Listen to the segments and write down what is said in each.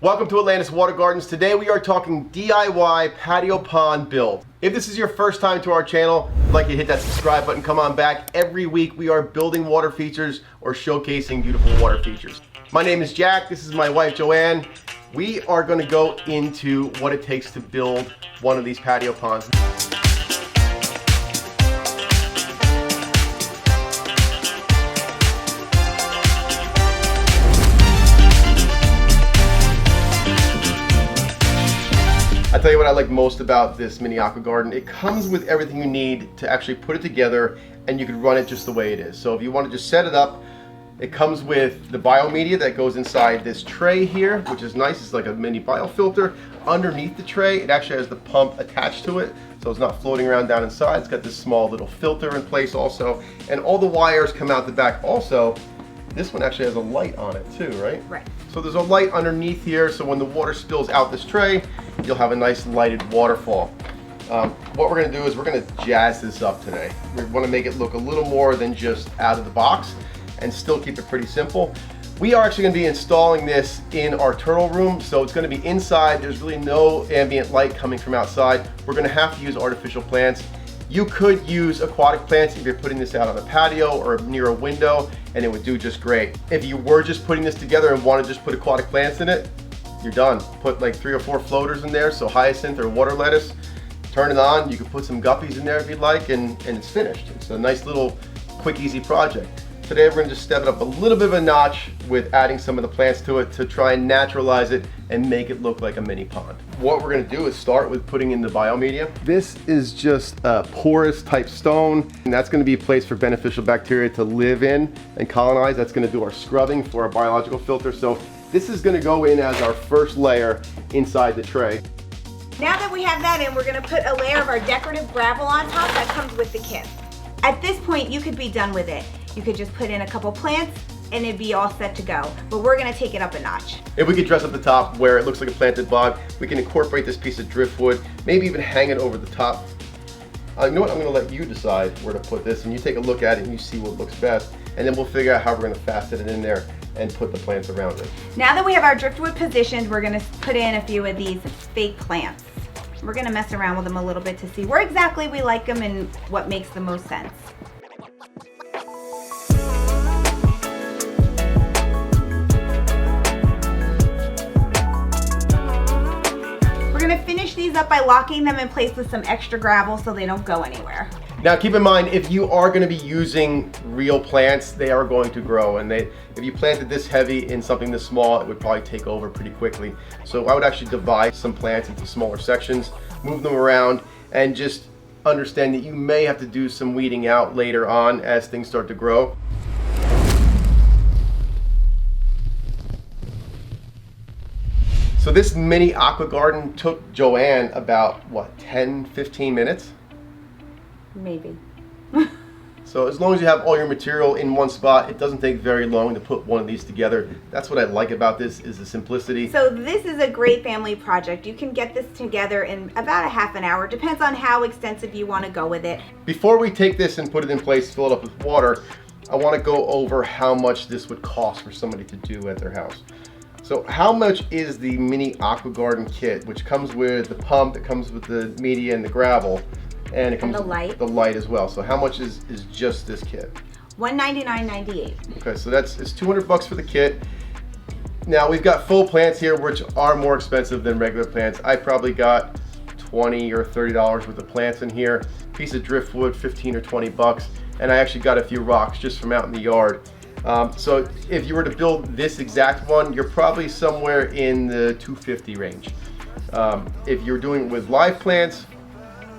Welcome to Atlantis Water Gardens. Today we are talking DIY patio pond build. If this is your first time to our channel, I'd like you to hit that subscribe button, come on back. Every week we are building water features or showcasing beautiful water features. My name is Jack, this is my wife Joanne. We are going to go into what it takes to build one of these patio ponds. I'll tell you what I like most about this mini aqua garden. It comes with everything you need to actually put it together, and you can run it just the way it is. So if you want to just set it up, it comes with the biomedia that goes inside this tray here, which is nice. It's like a mini biofilter. Underneath the tray, it actually has the pump attached to it, so it's not floating around down inside. It's got this small little filter in place also, and all the wires come out the back also. This one actually has a light on it too, right? Right. So there's a light underneath here, so when the water spills out this tray, you'll have a nice lighted waterfall. What we're gonna do is we're gonna jazz this up today. We wanna make it look a little more than just out of the box and still keep it pretty simple. We are actually gonna be installing this in our turtle room, so it's gonna be inside. There's really no ambient light coming from outside. We're gonna have to use artificial plants. You could use aquatic plants if you're putting this out on a patio or near a window, and it would do just great. If you were just putting this together and want to just put aquatic plants in it, you're done. Put like 3 or 4 floaters in there, so hyacinth or water lettuce. Turn it on, you can put some guppies in there if you'd like, and it's finished. It's a nice little quick, easy project. Today we're going to just step it up a little bit of a notch with adding some of the plants to it to try and naturalize it and make it look like a mini pond. What we're going to do is start with putting in the biomedia. This is just a porous type stone, and that's going to be a place for beneficial bacteria to live in and colonize. That's going to do our scrubbing for our biological filter. So this is going to go in as our first layer inside the tray. now that we have that in, we're going to put a layer of our decorative gravel on top that comes with the kit. At this point, you could be done with it. You could just put in a couple plants and it'd be all set to go. But we're gonna take it up a notch. If we could dress up the top where it looks like a planted bog, we can incorporate this piece of driftwood, maybe even hang it over the top. You know what, I'm gonna let you decide where to put this, and you take a look at it and you see what looks best, and then we'll figure out how we're gonna fasten it in there and put the plants around it. Now that we have our driftwood positioned, we're gonna put in a few of these fake plants. We're gonna mess around with them a little bit to see where exactly we like them and what makes the most sense. Finish these up by locking them in place with some extra gravel so they don't go anywhere. Now keep in mind, if you are going to be using real plants, they are going to grow, and if you planted this heavy in something this small, it would probably take over pretty quickly. So I would actually divide some plants into smaller sections, move them around, and just understand that you may have to do some weeding out later on as things start to grow. So this mini aqua garden took Joanne about, what, 10-15 minutes? Maybe. So as long as you have all your material in one spot, it doesn't take very long to put one of these together. That's what I like about this, is the simplicity. So this is a great family project. You can get this together in about a half an hour. Depends on how extensive you want to go with it. Before we take this and put it in place, fill it up with water, I want to go over how much this would cost for somebody to do at their house. So how much is the mini aqua garden kit, which comes with the pump, it comes with the media and the gravel, and it comes with the light as well. So how much is just this kit? $199.98. Okay, so it's 200 bucks for the kit. Now we've got faux plants here, which are more expensive than regular plants. I probably got $20 or $30 worth of plants in here. Piece of driftwood, 15 or 20 bucks, and I actually got a few rocks just from out in the yard. So if you were to build this exact one, you're probably somewhere in the $250 range. If you're doing it with live plants,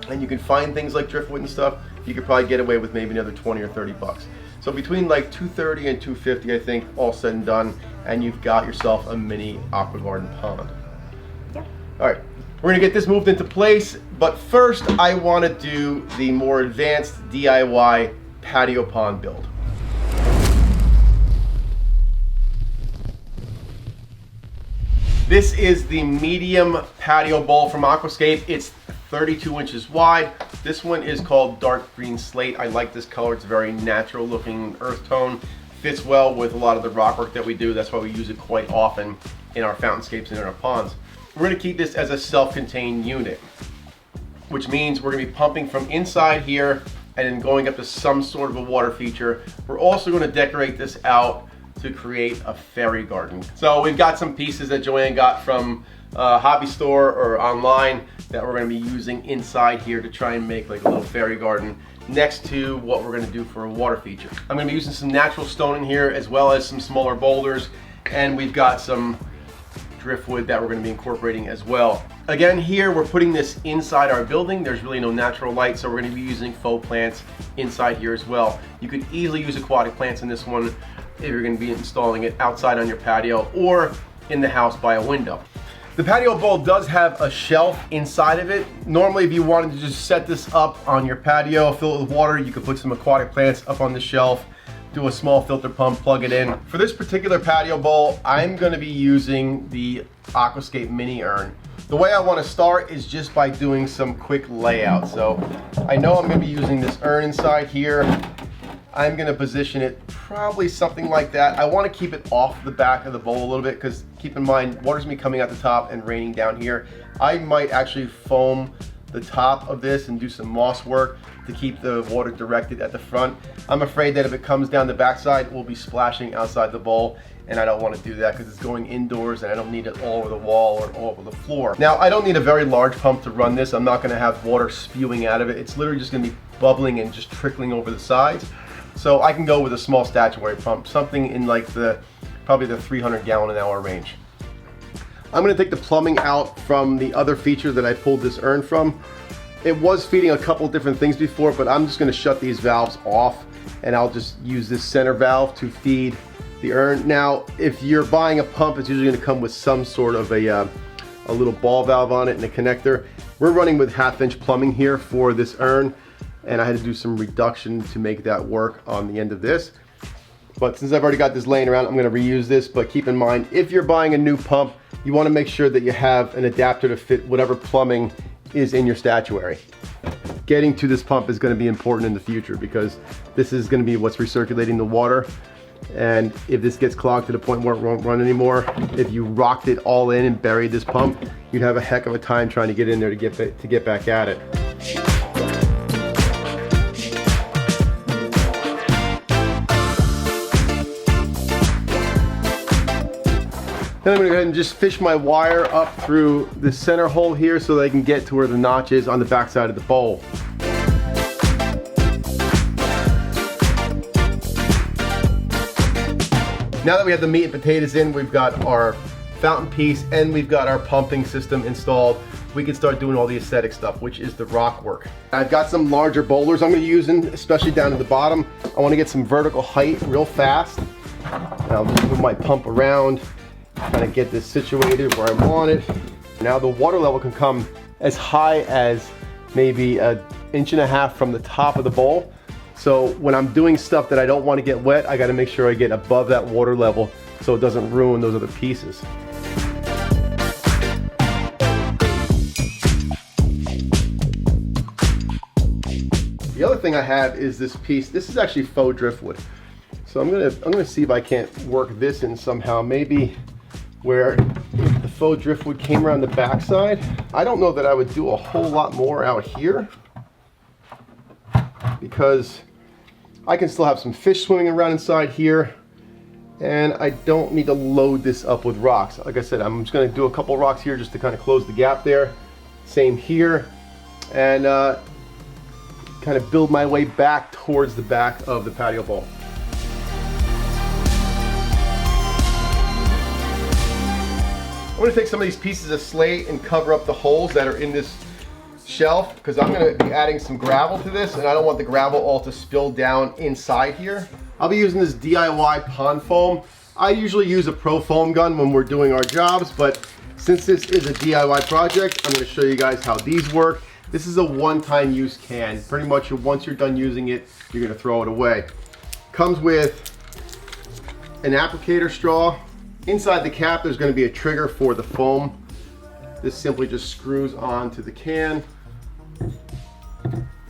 and you can find things like driftwood and stuff, you could probably get away with maybe another 20 or 30 bucks. So between like $230 and $250, I think, all said and done, and you've got yourself a mini aqua garden pond. Yep. All right, we're gonna get this moved into place, but first I wanna do the more advanced DIY patio pond build. This is the medium patio bowl from Aquascape. It's 32 inches wide. This one is called dark green slate. I like this color. It's very natural looking earth tone. Fits well with a lot of the rock work that we do. That's why we use it quite often. in our fountainscapes and in our ponds. We're going to keep this as a self-contained unit, which means we're going to be pumping from inside here and then going up to some sort of a water feature. We're also going to decorate this out to create a fairy garden. So we've got some pieces that Joanne got from a hobby store or online that we're going to be using inside here to try and make like a little fairy garden next to what we're going to do for a water feature. I'm going to be using some natural stone in here as well as some smaller boulders, and we've got some driftwood that we're going to be incorporating as well. Again, here we're putting this inside our building. There's really no natural light, so we're going to be using faux plants inside here as well. You could easily use aquatic plants in this one if you're going to be installing it outside on your patio or in the house by a window. The patio bowl does have a shelf inside of it. Normally, if you wanted to just set this up on your patio, fill it with water, you could put some aquatic plants up on the shelf, do a small filter pump, plug it in. For this particular patio bowl, I'm going to be using the Aquascape mini urn. The way I want to start is just by doing some quick layout. So I know I'm going to be using this urn inside here. I'm going to position it probably something like that. I want to keep it off the back of the bowl a little bit because keep in mind, water's going to be coming out the top and raining down here. I might actually foam the top of this and do some moss work to keep the water directed at the front. I'm afraid that if it comes down the backside, we'll be splashing outside the bowl, and I don't want to do that because it's going indoors and I don't need it all over the wall or all over the floor. Now, I don't need a very large pump to run this. I'm not going to have water spewing out of it. It's literally just going to be bubbling and just trickling over the sides. So I can go with a small statuary pump, something in like probably the 300 gallon an hour range. I'm going to take the plumbing out from the other feature that I pulled this urn from. It was feeding a couple different things before, but I'm just going to shut these valves off and I'll just use this center valve to feed the urn. Now, if you're buying a pump, it's usually going to come with some sort of a little ball valve on it and a connector. We're running with 1/2 inch plumbing here for this urn, and I had to do some reduction to make that work on the end of this. But since I've already got this laying around, I'm going to reuse this. But keep in mind, if you're buying a new pump, you want to make sure that you have an adapter to fit whatever plumbing is in your statuary. Getting to this pump is going to be important in the future because this is going to be what's recirculating the water. And if this gets clogged to the point where it won't run anymore, if you rocked it all in and buried this pump, you'd have a heck of a time trying to get in there to get back at it. Then I'm going to go ahead and just fish my wire up through the center hole here so that I can get to where the notch is on the back side of the bowl. Now that we have the meat and potatoes in, we've got our fountain piece and we've got our pumping system installed, we can start doing all the aesthetic stuff, which is the rock work. I've got some larger boulders I'm going to use, especially down at the bottom. I want to get some vertical height real fast. And I'll just move my pump around, kind of get this situated where I want it. Now the water level can come as high as maybe 1.5 inches from the top of the bowl. So when I'm doing stuff that I don't want to get wet, I got to make sure I get above that water level so it doesn't ruin those other pieces. The other thing I have is this piece. This is actually faux driftwood. So I'm gonna see if I can't work this in somehow. Maybe where if the faux driftwood came around the backside. I don't know that I would do a whole lot more out here because I can still have some fish swimming around inside here, and I don't need to load this up with rocks. Like I said, I'm just going to do a couple rocks here just to kind of close the gap there. Same here, and kind of build my way back towards the back of the patio bowl. I'm going to take some of these pieces of slate and cover up the holes that are in this shelf because I'm going to be adding some gravel to this, and I don't want the gravel all to spill down inside here. I'll be using this DIY pond foam. I usually use a pro foam gun when we're doing our jobs, but since this is a DIY project, I'm going to show you guys how these work. This is a one-time use can. Pretty much once you're done using it, you're going to throw it away. Comes with an applicator straw. Inside the cap, there's going to be a trigger for the foam. This simply just screws onto the can.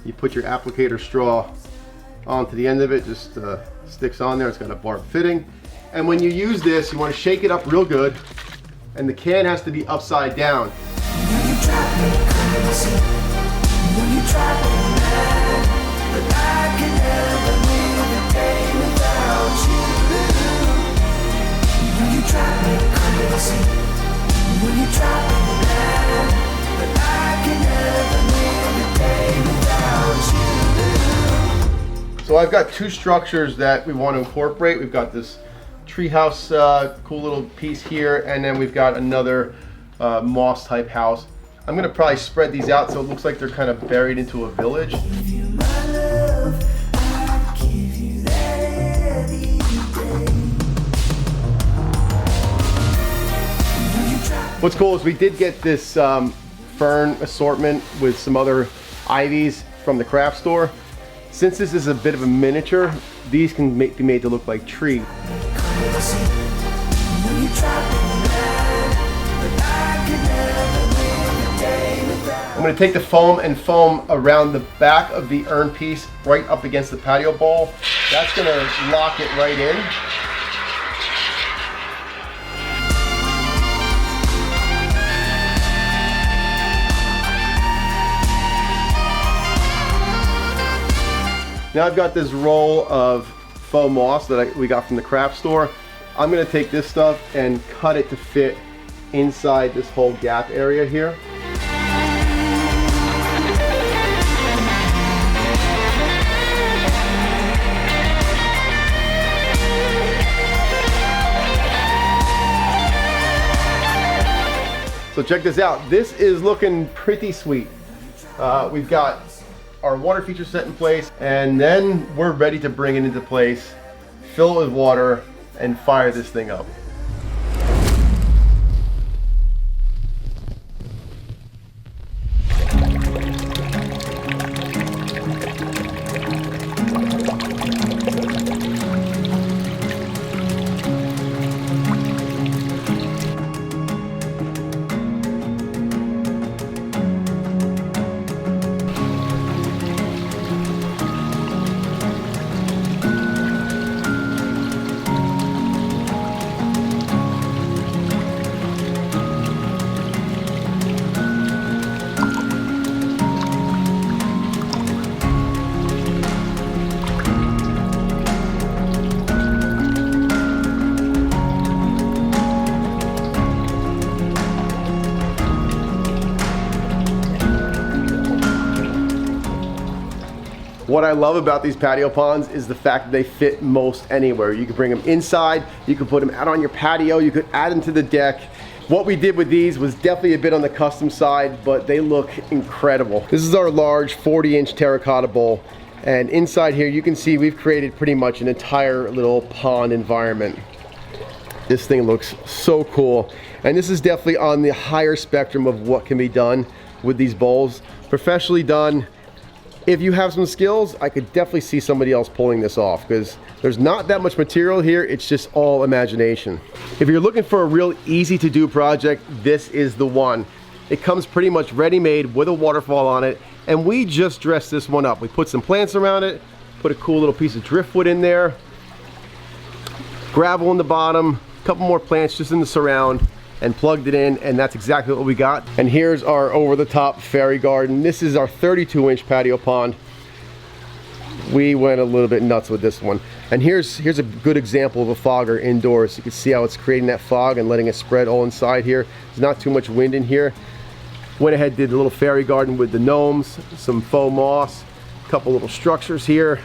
You put your applicator straw onto the end of it, just sticks on there. It's got a barb fitting. And when you use this, you want to shake it up real good and the can has to be upside down. So I've got two structures that we want to incorporate. We've got this treehouse, cool little piece here, and then we've got another moss type house. I'm gonna probably spread these out so it looks like they're kind of buried into a village. What's cool is we did get this fern assortment with some other ivies from the craft store. Since this is a bit of a miniature, these can be made to look like trees. I'm going to take the foam and foam around the back of the urn piece right up against the patio bowl. That's going to lock it right in. Now I've got this roll of faux moss that we got from the craft store. I'm going to take this stuff and cut it to fit inside this whole gap area here. So check this out. This is looking pretty sweet. We've got our water feature set in place, and then we're ready to bring it into place, fill it with water, and fire this thing up. What I love about these patio ponds is the fact that they fit most anywhere. You can bring them inside, you can put them out on your patio, you could add them to the deck. What we did with these was definitely a bit on the custom side, but they look incredible. This is our large 40-inch terracotta bowl, and inside here you can see we've created pretty much an entire little pond environment. This thing looks so cool, and this is definitely on the higher spectrum of what can be done with these bowls. Professionally done. If you have some skills, I could definitely see somebody else pulling this off, because there's not that much material here. It's just all imagination. If you're looking for a real easy to do project, this is the one. It comes pretty much ready-made with a waterfall on it, and we just dressed this one up. We put some plants around it, put a cool little piece of driftwood in there, gravel in the bottom, a couple more plants just in the surround, and plugged it in, and that's exactly what we got. And here's our over-the-top fairy garden. This is our 32-inch patio pond. We went a little bit nuts with this one. And here's a good example of a fogger indoors. You can see how it's creating that fog and letting it spread all inside here. There's not too much wind in here. Went ahead, did a little fairy garden with the gnomes, some faux moss, a couple little structures here.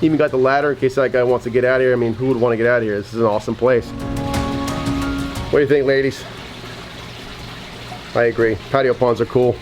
Even got the ladder in case that guy wants to get out of here. I mean, who would want to get out of here? This is an awesome place. What do you think, ladies? I agree. Patio ponds are cool.